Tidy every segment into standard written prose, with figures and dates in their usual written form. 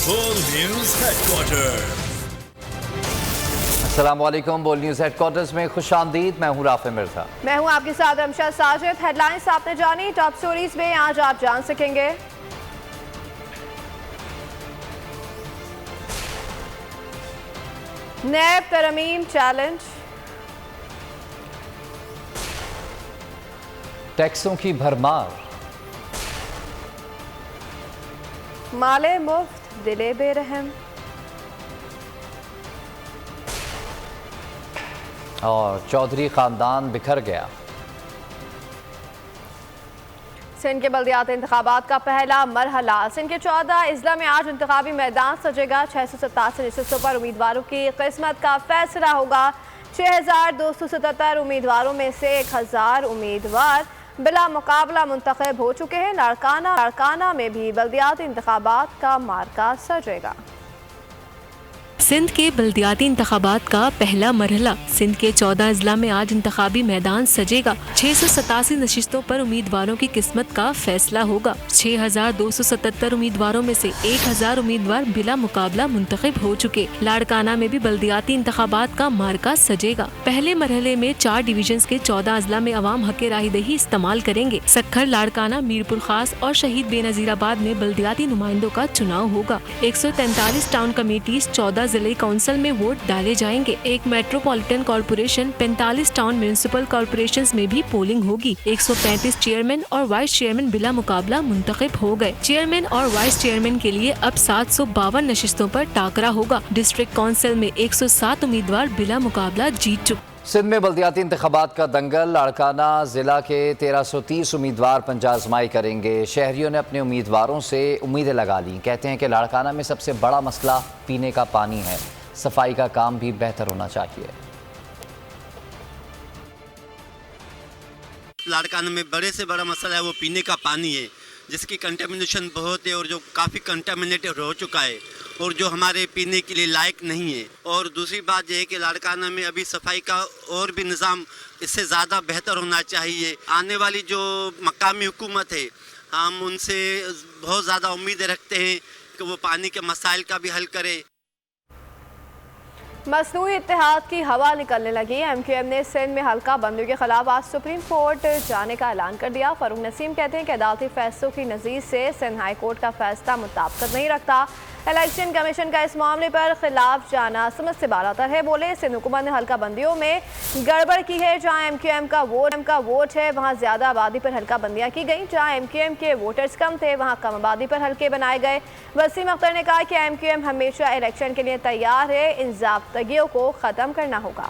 بول news head quarter. السلام علیکم، بول نیوز ہیڈ کوارٹرز میں خوش آمدید۔ میں ہوں رافع مرزا۔ میں ہوں آپ کے ساتھ رمشا ساجد۔ ہیڈ لائنز آپ نے جانی، ٹاپ سٹوریز میں آج آپ جان سکیں گے۔ نیب ترمیم چیلنج، ٹیکسوں کی بھرمار، مالے مفت دلے بے رحم، اور چودھری خاندان بکھر گیا۔ سندھ کے بلدیاتی انتخابات کا پہلا مرحلہ۔ سندھ کے 14 اضلاع میں آج انتخابی میدان سجے گا۔ 687 نشستوں پر امیدواروں کی قسمت کا فیصلہ ہوگا۔ 6277 امیدواروں میں سے 1000 امیدوار بلا مقابلہ منتخب ہو چکے ہیں۔ لاڑکانہ میں بھی بلدیاتی انتخابات کا مارکا سجے گا۔ سندھ کے بلدیاتی انتخابات کا پہلا مرحلہ۔ سندھ کے 14 اضلاع میں آج انتخابی میدان سجے گا۔ 687 نشستوں پر امیدواروں کی قسمت کا فیصلہ ہوگا۔ 6277 امیدواروں میں سے 1000 امیدوار بلا مقابلہ منتخب ہو چکے۔ لاڑکانہ میں بھی بلدیاتی انتخابات کا مارکا سجے گا۔ پہلے مرحلے میں 4 ڈویژنز کے 14 اضلاع میں عوام حق رائے دہی استعمال کریں گے۔ سکھر، لاڑکانہ، میرپور خاص اور شہید بے نظیر آباد میں بلدیاتی نمائندوں کا چناؤ ہوگا۔ 143 ٹاؤن کمیٹیز، 14 ضلعی کونسل میں ووٹ ڈالے جائیں گے۔ ایک metropolitan corporation, 45 town municipal corporations میں بھی پولنگ ہوگی۔ 135 چیئرمین اور وائس چیئرمین بلا مقابلہ منتخب ہو گئے۔ چیئرمین اور وائس چیئرمین کے لیے اب 752 نشستوں پر ٹاکرا ہوگا۔ ڈسٹرکٹ کونسل میں 107 امیدوار بلا مقابلہ جیت چکے۔ سندھ میں بلدیاتی انتخابات کا دنگل۔ لاڑکانہ ضلع کے 1330 امیدوار پنجہ آزمائی کریں گے۔ شہریوں نے اپنے امیدواروں سے امیدیں لگا لیں۔ کہتے ہیں کہ لاڑکانہ میں سب سے بڑا مسئلہ پینے کا پانی ہے۔ صفائی کا کام بھی بہتر ہونا چاہیے۔ لاڑکانہ میں بڑے سے بڑا مسئلہ ہے وہ پینے کا پانی ہے، جس کی کنٹامنیشن بہت ہے اور جو کافی کنٹامنیٹڈ ہو چکا ہے اور جو ہمارے پینے کے لیے لائق نہیں ہے۔ اور دوسری بات یہ ہے کہ لاڑکانہ میں ابھی صفائی کا اور بھی نظام اس سے زیادہ بہتر ہونا چاہیے۔ آنے والی جو مقامی حکومت ہے، ہم ان سے بہت زیادہ امیدیں رکھتے ہیں کہ وہ پانی کے مسائل کا بھی حل کرے۔ مصنوعی اتحاد کی ہوا نکلنے لگی۔ ایم کیو ایم نے سندھ میں حلقہ بندیوں کے خلاف آج سپریم کورٹ جانے کا اعلان کر دیا۔ فاروق نسیم کہتے ہیں کہ عدالتی فیصلوں کی نظیر سے سندھ ہائی کورٹ کا فیصلہ مطابقت نہیں رکھتا۔ الیکشن کمیشن کا اس معاملے پر خلاف جانا سمجھ سے بالاتر ہے۔ بولے سندھ حکومت نے حلقہ بندیوں میں گڑبڑ کی ہے۔ جہاں ایم کیو ایم کا ووٹ ہے وہاں زیادہ آبادی پر حلقہ بندیاں کی گئیں۔ جہاں ایم کیو ایم کے ووٹرز کم تھے وہاں کم آبادی پر حلقے بنائے گئے۔ وسیم اختر نے کہا کہ ایم کیو ایم ہمیشہ الیکشن کے لیے تیار ہے، ان ضابطگیوں کو ختم کرنا ہوگا۔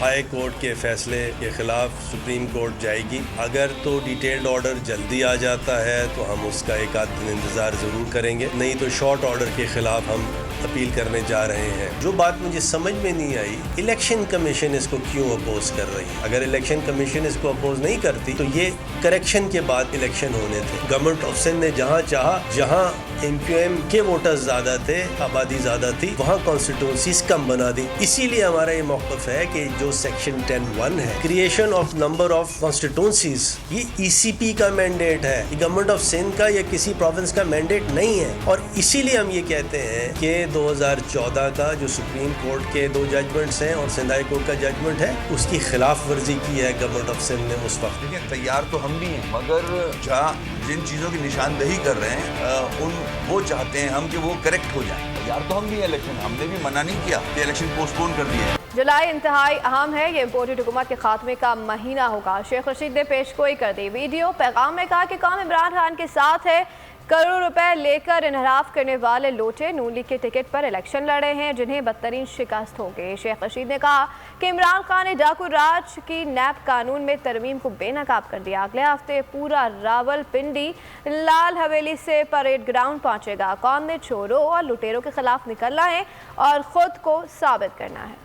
ہائی کورٹ کے فیصلے کے خلاف سپریم کورٹ جائے گی۔ اگر تو ڈیٹیلڈ آرڈر جلدی آ جاتا ہے تو ہم اس کا ایک آدھ دن انتظار ضرور کریں گے، نہیں تو شارٹ آرڈر کے خلاف ہم اپیل کرنے جا رہے ہیں۔ جو بات مجھے سمجھ میں نہیں آئی، الیکشن کمیشن اس کو کیوں اپوز کر رہی ہے؟ اگر الیکشن کمیشن اس کو اپوز نہیں کرتی تو یہ کریکشن کے بعد الیکشن ہونے تھے۔ گورنمنٹ آف سندھ نے جہاں چاہا، جہاں ایم کیو ایم کے ووٹرز زیادہ تھے، آبادی زیادہ تھی، وہاں کانسٹیٹوئنسیز کم بنا دی۔ اسی لیے ہمارا یہ موقف ہے کہ جو سیکشن 10(1) ہے، کریشن آف نمبر آف کانسٹیٹوئنسیز، یہ ای سی پی کا مینڈیٹ ہے، یہ گورنمنٹ آف سندھ کا یا کسی پروونس کا مینڈیٹ نہیں ہے۔ اور اسی لیے ہم یہ کہتے ہیں کہ 2014 کا جو سپریم کورٹ کے 2 ججمنٹس ہیں اور سندھ ہائی کورٹ کا ججمنٹ ہے، اس کی خلاف ورزی کی ہے گورنمنٹ آف سندھ نے اس وقت۔ دیکھیں، تیار تو ہم بھی ہیں، مگر جہاں جن چیزوں کی نشاندہی کر رہے ہیں وہ چاہتے ہیں ہم کہ وہ کریکٹ ہو جائیں۔ تیار تو ہم بھی ہیں الیکشن، ہم نے بھی منع نہیں کیا کہ الیکشن پوسٹ پون کر دیے۔ جولائی انتہائی اہم ہے، یہ امپورٹڈ حکومت کے خاتمے کا مہینہ ہوگا۔ شیخ رشید نے پیش گوئی کر دی۔ ویڈیو پیغام میں کہا کہ قوم عمران خان کے ساتھ ہے۔ کروڑ روپے لے کر انحراف کرنے والے لوٹے نون لیگ کے ٹکٹ پر الیکشن لڑے ہیں، جنہیں بدترین شکست ہوگی۔ شیخ رشید نے کہا کہ عمران خان نے ڈاکو راج کی نیب قانون میں ترمیم کو بے نقاب کر دیا۔ اگلے ہفتے پورا راول پنڈی لال حویلی سے پریڈ گراؤنڈ پہنچے گا۔ قوم نے چوروں اور لٹیروں کے خلاف نکلنا ہے اور خود کو ثابت کرنا ہے۔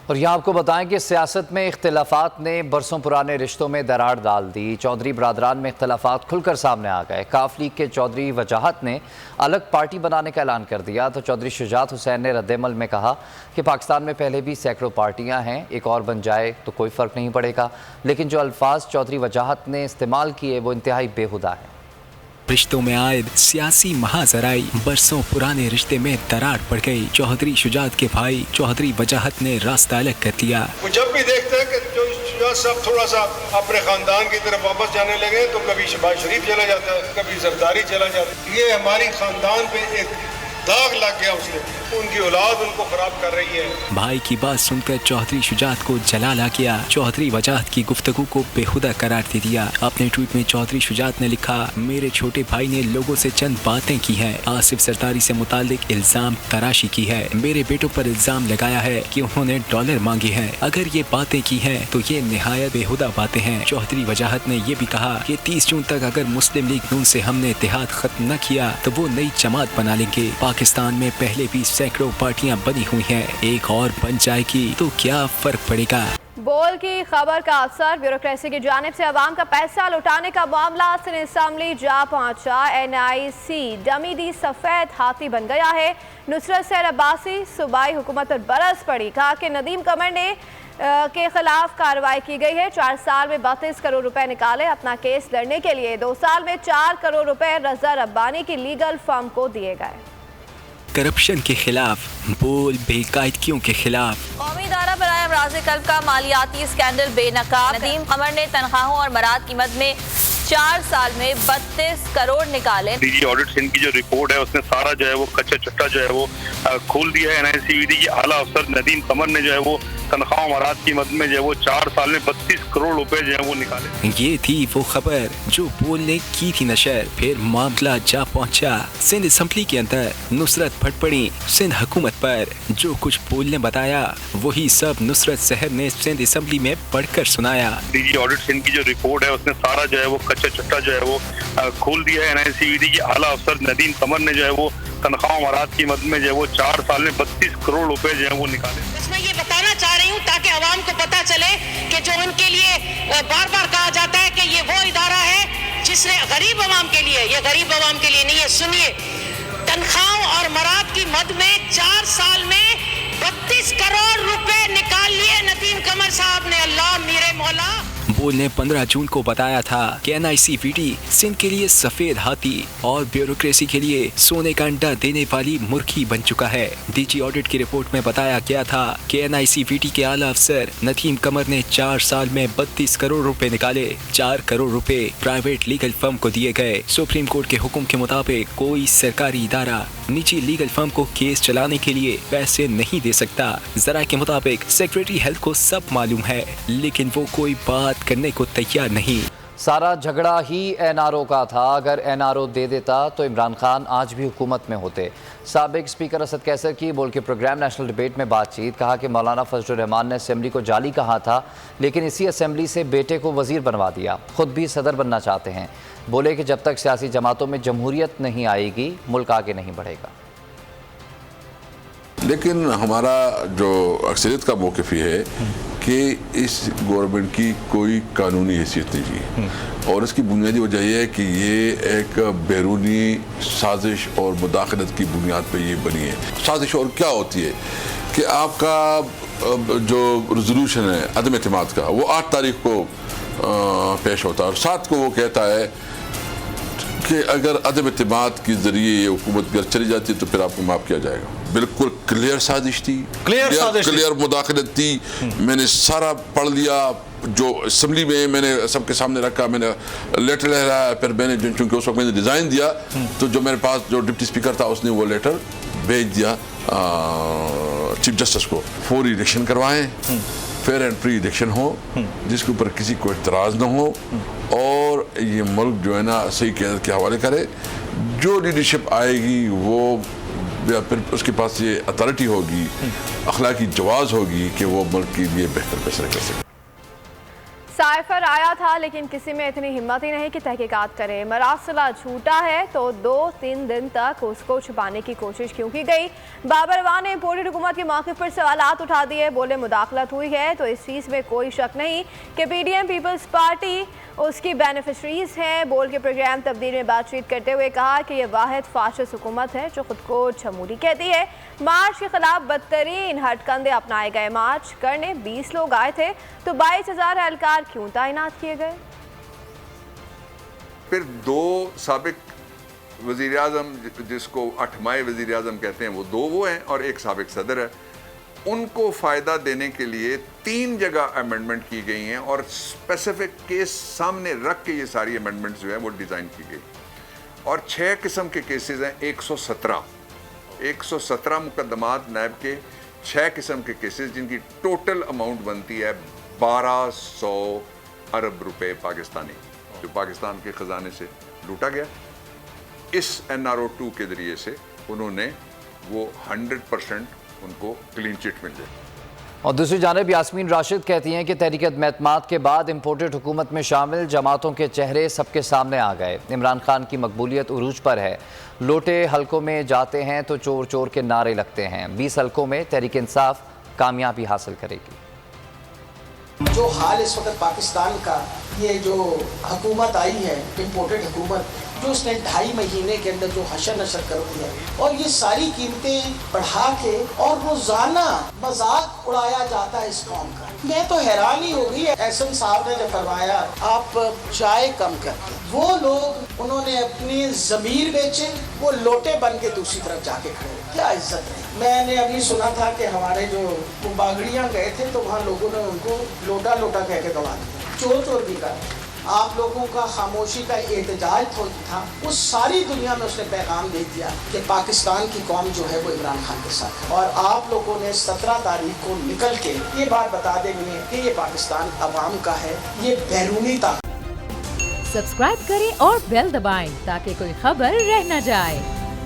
اور یہاں آپ کو بتائیں کہ سیاست میں اختلافات نے برسوں پرانے رشتوں میں دراڑ ڈال دی۔ چودھری برادران میں اختلافات کھل کر سامنے آ گئے۔ کاف لیگ کے چودھری وجاہت نے الگ پارٹی بنانے کا اعلان کر دیا تو چودھری شجاعت حسین نے رد عمل میں کہا کہ پاکستان میں پہلے بھی سینکڑوں پارٹیاں ہیں، ایک اور بن جائے تو کوئی فرق نہیں پڑے گا، لیکن جو الفاظ چودھری وجاہت نے استعمال کیے وہ انتہائی بےہودہ ہیں۔ रिश्तों में आयद सियासी महाजराई, बरसों पुराने रिश्ते में दरार पड़ गई। चौधरी शुजात के भाई चौधरी वजाहत ने रास्ता अलग कर दिया। वो जब भी देखते हैं कि जो शुजात साहब थोड़ा सा अपने खानदान की तरफ वापस जाने लगे तो कभी शहबाज शरीफ चला जाता है, कभी जरदारी चला जाता है। ये हमारी खानदान पे एक दाग लग गया, उसने उनकी औलाद उनको खराब कर रही है। भाई की बात सुनकर चौधरी शुजात को जलाल आ गया। चौधरी वजाहत की गुफ्तगू को बेहुदा करार दे दिया। अपने ट्वीट में चौधरी शुजात ने लिखा, मेरे छोटे भाई ने लोगों से चंद बातें की हैं। आसिफ जरदारी से मुतालिक इल्जाम तराशी की है। मेरे बेटों पर इल्जाम लगाया है कि उन्होंने डॉलर मांगे हैं। अगर ये बातें की हैं तो ये निहायत बेहुदा बातें हैं। चौधरी वजाहत ने ये भी कहा कि 30 जून तक अगर मुस्लिम लीग नून से हमने इत्तेहाद खत्म न किया तो वो नई जमात बना लेंगे। पाकिस्तान में पहले भी सैकड़ों पार्टियां बनी हुई हैं, एक और बन जाएगी तो क्या फर्क पड़ेगा। बोल की खबर का असर, ब्यूरोक्रेसी की जानिब से अवाम का पैसा लुटाने का मामला सिंध असेंबली जा पहुंचा। NIC डमी दी सफेद हाथी बन गया है। नुसरत सैर अब्बासी सूबाई हुकूमत पर बरस पड़ी, कहा कि नदीम कमर ने के खिलाफ कार्रवाई की गई है। 4 साल में 32 करोड़ रुपए निकाले। अपना केस लड़ने के लिए 2 साल में 4 करोड़ रुपए रजा रब्बानी की लीगल फर्म को दिए गए। करप्शन के खिलाफ बोल, बेकायदगियों के खिलाफ। कौमी इदारा बराए अमराज़ क़ल्ब का मालियाती स्कैंडल बेनकाब। नदीम कमर ने तनख्वाहों और मराद की मद में 4 साल में 32 करोड़ निकाले। डीजी ऑडिट सिंध की जो रिपोर्ट है उसने सारा जो है वो कच्चा चट्टा जो है वो खोल दिया है। NICVD की आला अफसर नदीम कमर ने जो है वो तनख्वाह मराद की मद में जो है वो 4 साल में 32 करोड़ रुपए जो है वो निकाले। ये थी वो खबर जो बोल ने की थी नशर। फिर मामला जा पहुंचा सिंध असेंबली के अंदर। नुसरत फट पड़ी सिंध हुकूमत पर। जो कुछ बोल ने बताया वही सब नुसरत सहर ने सिंध असेंबली में पढ़कर सुनाया। डीजी ऑडिट सिंध की जो रिपोर्ट है उसने सारा जो है वो कच्चा चट्टा जो है वो खोल दिया है। NICVD की आला अफसर नदीम कमर ने जो है वो तनख्वाह मराद की मद में जो है वो 4 साल में 32 करोड़ रुपए जो है वो निकाले। बस मैं ये बताना चाह रही हूँ ताकि आवाम को पता चले कि जो उनके लिए बार बार कहा जाता है कि ये वो इदारा है जिसने गरीब आवाम के लिए, ये गरीब आवाम के लिए नहीं है। सुनिए, तनख्वाह और मराद की मद में 4 साल में 32 करोड़ रुपए निकाल लिए नदीम कमर साहब ने। अल्लाह मेरे मौला। बोल ने 15 जून को बताया था कि NICVD सिंध के लिए सफेद हाथी और ब्यूरोक्रेसी के लिए सोने का अंडा देने वाली मुर्गी बन चुका है। डीजी ऑडिट की रिपोर्ट में बताया गया था कि NICVD के आला अफसर नदीम कमर ने 4 साल में 32 करोड़ रुपए निकाले। 4 करोड़ रुपए प्राइवेट लीगल फर्म को दिए गए। सुप्रीम कोर्ट के हुक्म के मुताबिक कोई सरकारी इदारा निजी लीगल फर्म को केस चलाने के लिए पैसे नहीं दे सकता। जरा के मुताबिक सेक्रेटरी हेल्थ को सब मालूम है, लेकिन वो कोई बात करने को तैयार नहीं। सारा झगड़ा ही NRO का था। अगर NRO दे देता तो इमरान खान आज भी हुकूमत में होते। साबिक स्पीकर असद कैसर की बोल के प्रोग्राम नेशनल डिबेट में बातचीत, कहा कि मौलाना फजलुर रहमान ने असेंबली को जाली कहा था, लेकिन इसी असेंबली से बेटे को वजीर बनवा दिया। खुद भी सदर बनना चाहते हैं। बोले कि जब तक सियासी जमातों में जमहूरियत नहीं आएगी मुल्क आगे नहीं बढ़ेगा। लेकिन हमारा जो अक्सरियत का मौक़िफ़ ये है कि इस गवर्नमेंट की कोई कानूनी हैसियत नहीं है, और इसकी बुनियादी वजह यह है कि ये एक बैरूनी साजिश और मुदाखलत की बुनियाद पर ये बनी है। साजिश और क्या होती है कि आपका जो रेजोल्यूशन है अदम एतमाद का वो 8 तारीख को पेश होता है, और 7 को वो कहता है कि अगर अदम एतमाद के ज़रिए ये हुकूमत घर चली जाती है तो फिर आपको माफ़ किया जाएगा। बिल्कुल क्लियर साजिश थी, क्लियर मुदाखलत थी। मैंने सारा पढ़ लिया, जो असेंबली में मैंने सबके सामने रखा, मैंने लेटर लहराया। फिर मैंने चूँकि उस वक्त मैंने रिज़ाइन दिया तो जो मेरे पास जो डिप्टी स्पीकर था उसने वो लेटर भेज दिया चीफ जस्टिस को। फौरी इलेक्शन करवाएं, फेयर एंड फ्री इलेक्शन हो जिसके ऊपर किसी को इतराज़ न हो, और ये मुल्क जो है ना सही क़यादत के हवाले करे। जो लीडरशिप आएगी वो या फिर उसके पास ये अथॉरिटी होगी, अखलाकी जवाज़ होगी कि वो मुल्क के लिए बेहतर फैसले कर सके। साइफर आया था लेकिन किसी में इतनी हिम्मत ही नहीं कि तहकीकात करे। मरासला झूठा है तो 2-3 दिन तक उसको छुपाने की कोशिश क्यों की गई। बाबर अवान ने पूरी हुकूमत के मौक़िफ़ पर सवालात उठा दिए। बोले मुदाखलत हुई है तो इस चीज़ में कोई शक नहीं कि PDM पीपल्स पार्टी उसकी बेनिफिशरीज हैं। बोल के प्रोग्राम तब्दील में बातचीत करते हुए कहा कि यह वाहिद फाशिस्ट हुकूमत है जो खुद को जमहूरी कहती है। मार्च के खिलाफ बदतरीन हटकंदे अपनाए गए। मार्च करने 20 लोग आए थे तो 22,000 एहलकार क्यों तैनात किए गए। फिर 2 साबिक वज़ीर आज़म जिसको 8 वज़ीर आज़म कहते हैं वो 2 वो हैं और एक साबिक सदर है, उनको फ़ायदा देने के लिए 3 जगह अमेंडमेंट की गई हैं और स्पेसिफिक केस सामने रख के ये सारी अमेंडमेंट्स जो है वो डिज़ाइन की गई और 6 किस्म के केसेस हैं। 117 मुकदमात नैब के 6 किस्म के केसेस जिनकी टोटल अमाउंट बनती है 1200 अरब रुपए पाकिस्तानी, जो पाकिस्तान के ख़जाने से लूटा गया। इस NRO 2 के ज़रिए से उन्होंने वो 100% उनको क्लीन चिट मिल जाए। और दूसरी जानिब यास्मीन राशिद कहती हैं कि तहरीक एतमाद के बाद इम्पोर्टेड हुकूमत में शामिल जमातों के चेहरे सबके सामने आ गए। इमरान खान की मकबूलियत उरूज पर है। लोटे हलकों में जाते हैं तो चोर चोर के नारे लगते हैं। 20 हलकों में तहरीक इंसाफ कामयाबी हासिल करेगी। जो हाल इस वक्त पाकिस्तान का, ये जो हुकूमत आई है इम्पोर्टेड हुकूमत, जो उसने 2.5 महीने के अंदर जो हशर नशर कर दिया और ये सारी कीमतें बढ़ा के और रोजाना मजाक उड़ाया जाता है इस कौम का। मैं तो हैरान ही हो गई। एहसन साहब ने जब फरमाया आप चाय कम कर, वो लोग उन्होंने अपनी ज़मीर बेचे, वो लोटे बन के दूसरी तरफ जाके खड़े। क्या इज्जत है। मैंने अभी सुना था कि हमारे जो बागड़ियाँ गए थे तो वहाँ लोगों ने उनको लोटा लोटा कह के गवा दिया, चोर चोर भी कर। आप लोगों का खामोशी का एहतजाज था, उस सारी दुनिया में उसने पैगाम दे दिया कि पाकिस्तान की कौम जो है वो इमरान खान के साथ है। और आप लोगों ने 17 तारीख को निकल के ये बात बता देंगे कि ये पाकिस्तान अवाम का है, ये बैरूनी ताकत। सब्सक्राइब करें और बेल दबाएं ताकि कोई खबर रह न जाए।